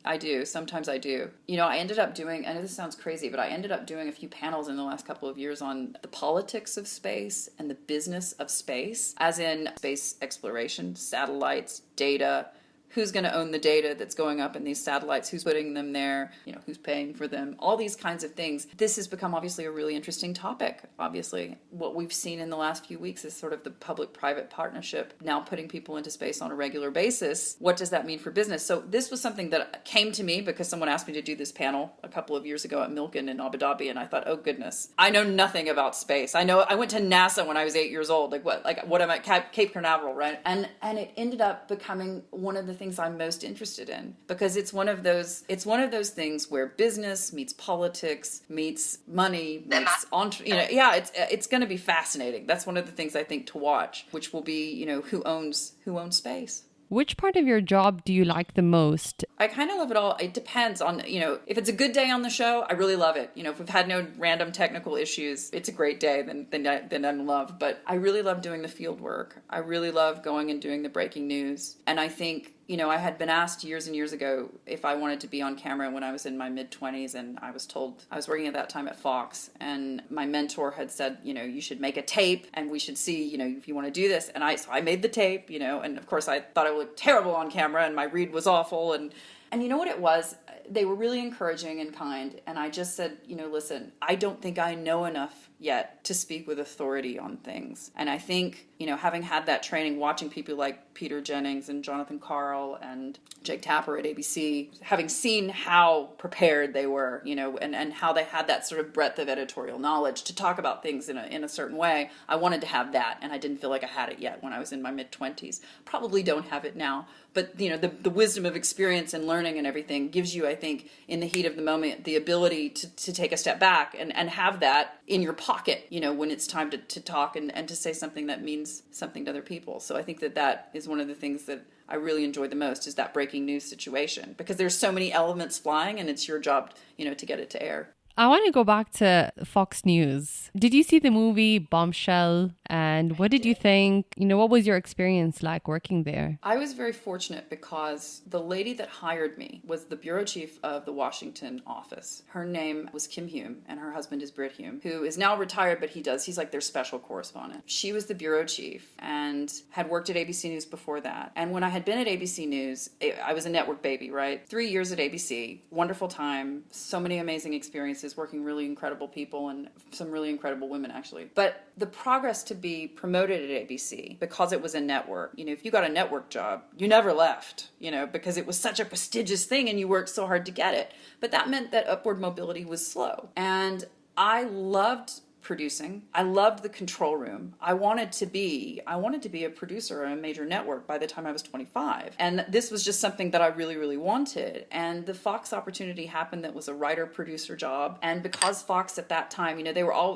I do. Sometimes I do. I ended up doing, I know this sounds crazy, but I ended up doing a few panels in the last couple of years on the politics of space and the business of space, as in space exploration, satellites, data. Who's going to own the data that's going up in these satellites? Who's putting them there? Who's paying for them? All these kinds of things. This has become obviously a really interesting topic. Obviously, what we've seen in the last few weeks is sort of the public-private partnership now putting people into space on a regular basis. What does that mean for business? So this was something that came to me because someone asked me to do this panel a couple of years ago at Milken in Abu Dhabi, and I thought, oh goodness, I know nothing about space. I went to NASA when I was 8 years old. What am I, Cape Canaveral, right? And it ended up becoming one of the things I'm most interested in, because it's one of those things where business meets politics meets money meets it's going to be fascinating. That's one of the things I think to watch, which will be who owns space. Which part of your job do you like the most? I kind of love it all. It depends on, if it's a good day on the show, I really love it. If we've had no random technical issues, it's a great day, then I'm in love. But I really love doing the field work. I really love going and doing the breaking news. And I think, I had been asked years and years ago if I wanted to be on camera when I was in my mid-20s, and I was told, I was working at that time at Fox, and my mentor had said, you should make a tape and we should see, if you want to do this. And so I made the tape, and of course I thought I looked terrible on camera and my read was awful. And you know what it was? They were really encouraging and kind. And I just said, listen, I don't think I know enough yet to speak with authority on things. And I think, having had that training, watching people like Peter Jennings and Jonathan Karl and Jake Tapper at ABC, having seen how prepared they were, and how they had that sort of breadth of editorial knowledge to talk about things in a certain way, I wanted to have that. And I didn't feel like I had it yet when I was in my mid-20s. Probably don't have it now. But, the wisdom of experience and learning and everything gives you, I think, in the heat of the moment, the ability to take a step back and have that in your pocket, when it's time to talk and to say something that means something to other people. So I think that is one of the things that I really enjoy the most, is that breaking news situation, because there's so many elements flying and it's your job, to get it to air. I want to go back to Fox News. Did you see the movie Bombshell? And what did you think? What was your experience like working there? I was very fortunate because the lady that hired me was the bureau chief of the Washington office. Her name was Kim Hume, and her husband is Britt Hume, who is now retired, but he's like their special correspondent. She was the bureau chief and had worked at ABC News before that. And when I had been at ABC News, I was a network baby, right? 3 years at ABC, wonderful time, so many amazing experiences, working really incredible people and some really incredible women, actually. But the progress to be promoted at ABC, because it was a network, if you got a network job, you never left, because it was such a prestigious thing and you worked so hard to get it. But that meant that upward mobility was slow. And I loved producing. I loved the control room. I wanted to be a producer on a major network by the time I was 25. And this was just something that I really, really wanted. And the Fox opportunity happened that was a writer-producer job. And because Fox at that time,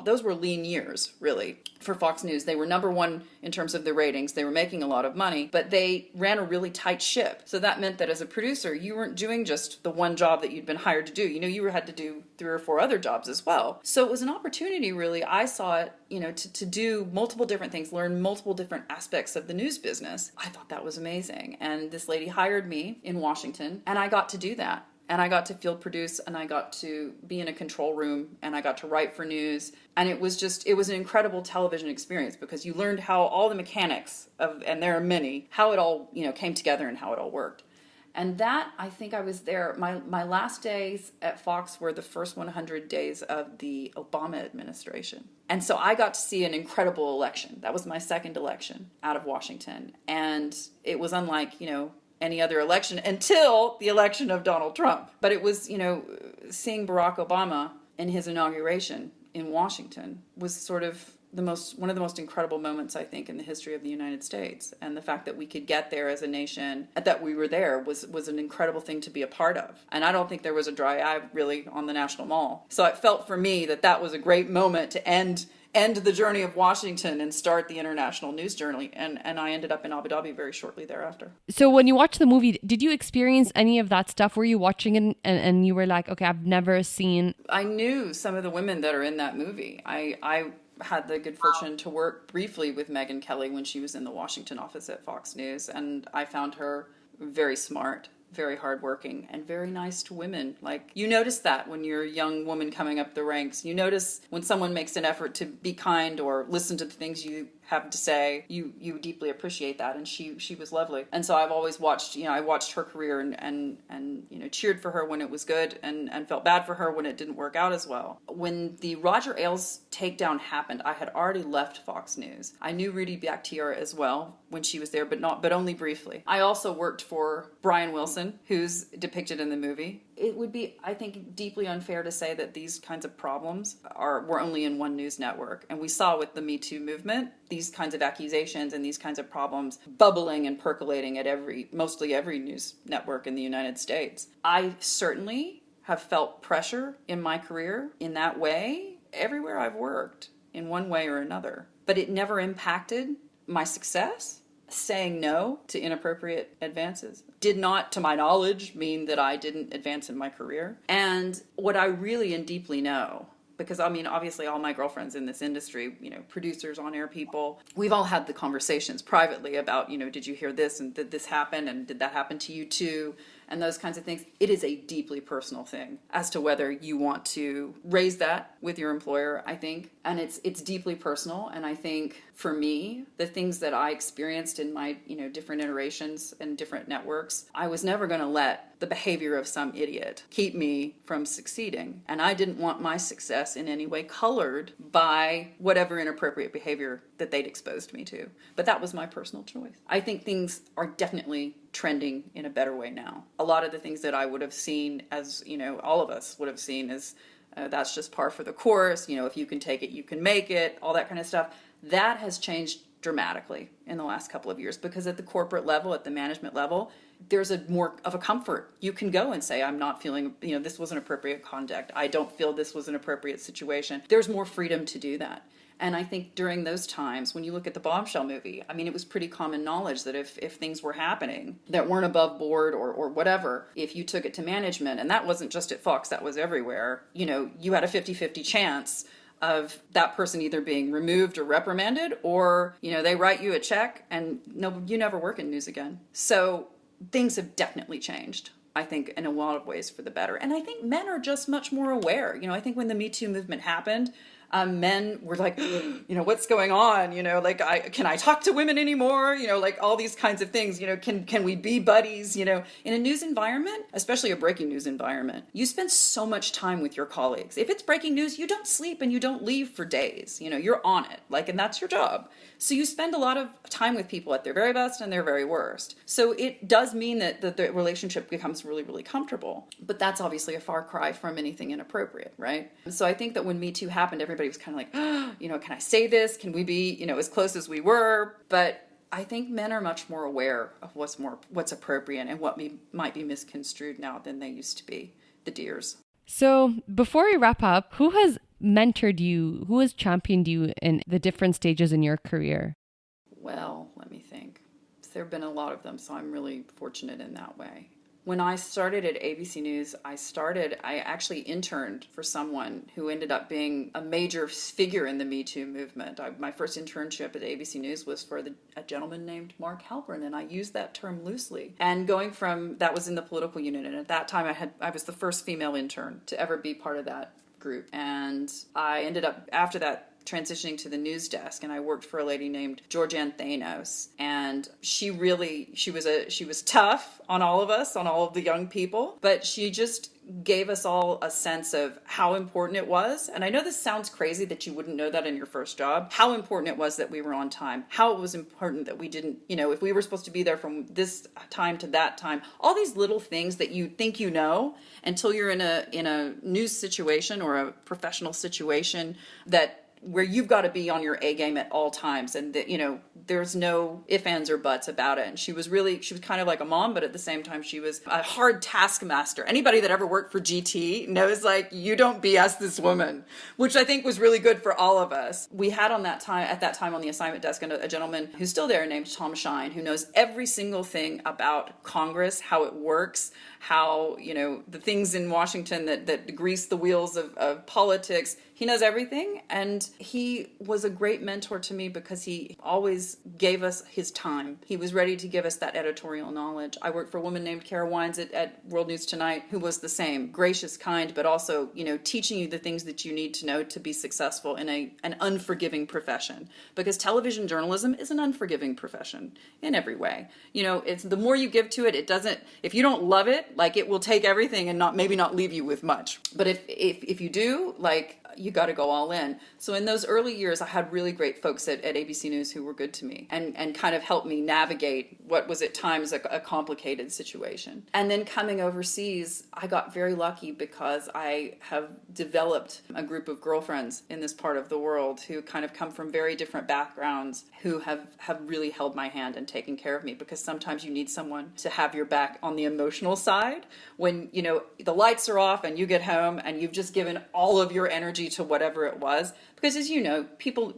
those were lean years, really, for Fox News. They were number one in terms of the ratings. They were making a lot of money, but they ran a really tight ship. So that meant that as a producer, you weren't doing just the one job that you'd been hired to do. You had to do 3 or 4 other jobs as well. So it was an opportunity, really. I saw it, to do multiple different things, learn multiple different aspects of the news business. I thought that was amazing. And this lady hired me in Washington, and I got to do that. And I got to field produce, and I got to be in a control room, and I got to write for news. And it was an incredible television experience, because you learned how all the mechanics and there are many, how it all, came together and how it all worked. And that, I think I was there. My last days at Fox were the first 100 days of the Obama administration. And so I got to see an incredible election. That was my second election out of Washington. And it was unlike, any other election until the election of Donald Trump. But it was, seeing Barack Obama in his inauguration in Washington was sort of one of the most incredible moments, I think, in the history of the United States. And the fact that we could get there as a nation, that we were there, was an incredible thing to be a part of. And I don't think there was a dry eye, really, on the National Mall. So it felt for me that was a great moment to end the journey of Washington and start the international news journey. And I ended up in Abu Dhabi very shortly thereafter. So when you watched the movie, did you experience any of that stuff? Were you watching it and you were like, okay, I've never seen... I knew some of the women that are in that movie. I had the good fortune to work briefly with Megyn Kelly when she was in the Washington office at Fox News, and I found her very smart, very hardworking, and very nice to women. Like, you notice that when you're a young woman coming up the ranks. You notice when someone makes an effort to be kind or listen to the things you have to say, you deeply appreciate that. And she was lovely. And so I've always watched, I watched her career and cheered for her when it was good and felt bad for her when it didn't work out as well. When the Roger Ailes takedown happened, I had already left Fox News. I knew Rudy Bakhtiar as well when she was there, but only briefly. I also worked for Brian Wilson, who's depicted in the movie. It would be, I think, deeply unfair to say that these kinds of problems were only in one news network. And we saw with the Me Too movement, these kinds of accusations and these kinds of problems bubbling and percolating at mostly every news network in the United States. I certainly have felt pressure in my career in that way everywhere I've worked, in one way or another. But it never impacted my success saying no to inappropriate advances did not, to my knowledge, mean that I didn't advance in my career. And what I really and deeply know, because I mean, obviously all my girlfriends in this industry, producers, on-air people, we've all had the conversations privately about, did you hear this and did this happen and did that happen to you too? And those kinds of things. It is a deeply personal thing as to whether you want to raise that with your employer, I think. And it's deeply personal. And I think for me, the things that I experienced in my, different iterations and different networks, I was never going to let the behavior of some idiot keep me from succeeding. And I didn't want my success in any way colored by whatever inappropriate behavior that they'd exposed me to. But that was my personal choice. I think things are definitely trending in a better way now. A lot of the things that I would have seen as, all of us would have seen as that's just par for the course, if you can take it, you can make it, all that kind of stuff. That has changed dramatically in the last couple of years because at the corporate level, at the management level, there's a more of a comfort. You can go and say, I'm not feeling, this was an appropriate conduct. I don't feel this was an appropriate situation. There's more freedom to do that. And I think during those times, when you look at the Bombshell movie, I mean, it was pretty common knowledge that if things were happening that weren't above board or whatever, if you took it to management, and that wasn't just at Fox, that was everywhere, you had a 50-50 chance of that person either being removed or reprimanded, or, they write you a check and no, you never work in news again. So things have definitely changed, I think, in a lot of ways for the better. And I think men are just much more aware. I think when the Me Too movement happened, men were like, what's going on? Can I talk to women anymore? All these kinds of things, can we be buddies? In a news environment, especially a breaking news environment, you spend so much time with your colleagues. If it's breaking news, you don't sleep and you don't leave for days, you're on it, and that's your job. So you spend a lot of time with people at their very best and their very worst. So it does mean that the relationship becomes really, really comfortable. But that's obviously a far cry from anything inappropriate, right? So I think that when Me Too happened, everybody was kind of like, can I say this? Can we be, as close as we were? But I think men are much more aware of what's appropriate and what might be misconstrued now than they used to be, the dears. So before we wrap up, who has mentored you? Who has championed you in the different stages in your career? Well, let me think. There have been a lot of them, so I'm really fortunate in that way. When I started at ABC News, I actually interned for someone who ended up being a major figure in the Me Too movement. My first internship at ABC News was for a gentleman named Mark Halperin, and I used that term loosely. And that was in the political unit, and at that time I was the first female intern to ever be part of that group. And I ended up, after that, transitioning to the news desk, and I worked for a lady named Georgianne Thanos, and she was tough on all of us, on all of the young people, but she just gave us all a sense of how important it was. And I know this sounds crazy that you wouldn't know that in your first job, how important it was that we were on time, how it was important that we didn't, if we were supposed to be there from this time to that time, all these little things that you think until you're in a news situation or a professional situation where you've got to be on your A game at all times, and that, there's no ifs, ands, or buts about it. And she was kind of like a mom, but at the same time, she was a hard taskmaster. Anybody that ever worked for GT knows, you don't BS this woman, which I think was really good for all of us. We had at that time on the assignment desk, a gentleman who's still there named Tom Shine, who knows every single thing about Congress, how it works, how, the things in Washington that grease the wheels of politics. He knows everything, and he was a great mentor to me because he always gave us his time. He was ready to give us that editorial knowledge. I worked for a woman named Kara Wines at World News Tonight, who was the same, gracious, kind, but also, teaching you the things that you need to know to be successful in an unforgiving profession. Because television journalism is an unforgiving profession in every way. It's the more you give to it, if you don't love it, it will take everything and maybe not leave you with much. But if you do, you got to go all in. So in those early years, I had really great folks at ABC News who were good to me and kind of helped me navigate what was at times a complicated situation. And then coming overseas, I got very lucky because I have developed a group of girlfriends in this part of the world who kind of come from very different backgrounds, who have really held my hand and taken care of me, because sometimes you need someone to have your back on the emotional side when, the lights are off and you get home and you've just given all of your energy energy to whatever it was. Because as you know, people,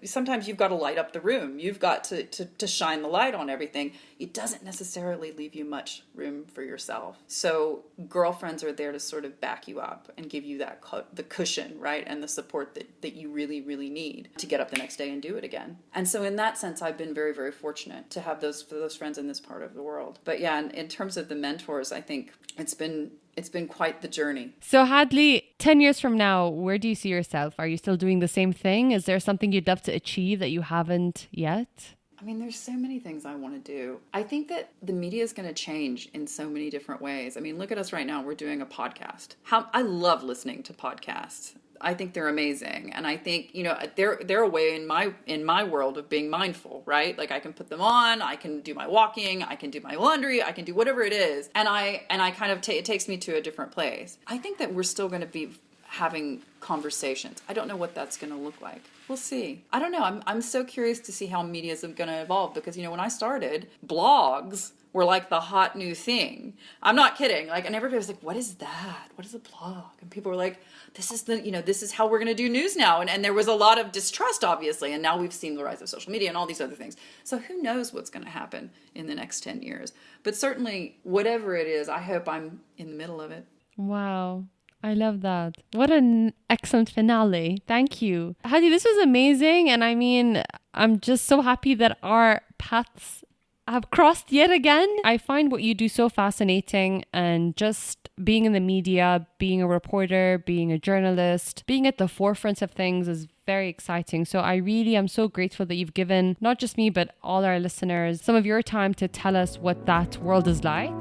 sometimes you've got to light up the room. You've got to shine the light on everything. It doesn't necessarily leave you much room for yourself. So girlfriends are there to sort of back you up and give you the cushion, right? And the support that you really, really need to get up the next day and do it again. And so in that sense, I've been very, very fortunate to have those friends in this part of the world. But yeah, in terms of the mentors, I think it's been quite the journey. So Hadley, 10 years from now, where do you see yourself? Are you still doing the same thing? Is there something you'd love to achieve that you haven't yet? I mean, there's so many things I want to do. I think that the media is going to change in so many different ways. I mean, look at us right now. We're doing a podcast. I love listening to podcasts. I think they're amazing. And I think, they're a way in my world of being mindful, right? Like I can put them on, I can do my walking, I can do my laundry, I can do whatever it is. And I kind of, it takes me to a different place. I think that we're still going to be having conversations. I don't know what that's going to look like. We'll see. I don't know. I'm so curious to see how media is going to evolve because, when I started, blogs were like the hot new thing. I'm not kidding. Like, and everybody was like, what is that? What is a blog? And people were like, this is how we're going to do news now. And there was a lot of distrust, obviously. And now we've seen the rise of social media and all these other things. So who knows what's going to happen in the next 10 years. But certainly, whatever it is, I hope I'm in the middle of it. Wow. I love that. What an excellent finale. Thank you. Hadley, this was amazing. And I mean, I'm just so happy that our paths have crossed yet again. I find what you do so fascinating, and just being in the media, being a reporter, being a journalist, being at the forefront of things is very exciting. So I really am so grateful that you've given not just me, but all our listeners some of your time to tell us what that world is like.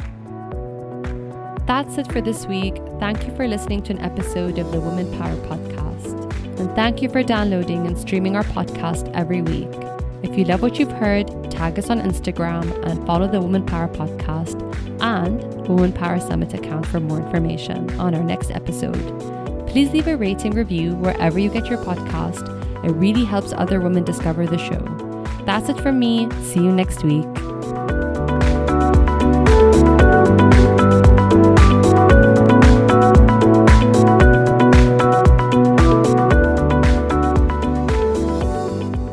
That's it for this week. Thank you for listening to an episode of the Woman Power Podcast. And thank you for downloading and streaming our podcast every week. If you love what you've heard, tag us on Instagram and follow the Woman Power Podcast and Woman Power Summit account for more information on our next episode. Please leave a rating review wherever you get your podcast. It really helps other women discover the show. That's it from me. See you next week.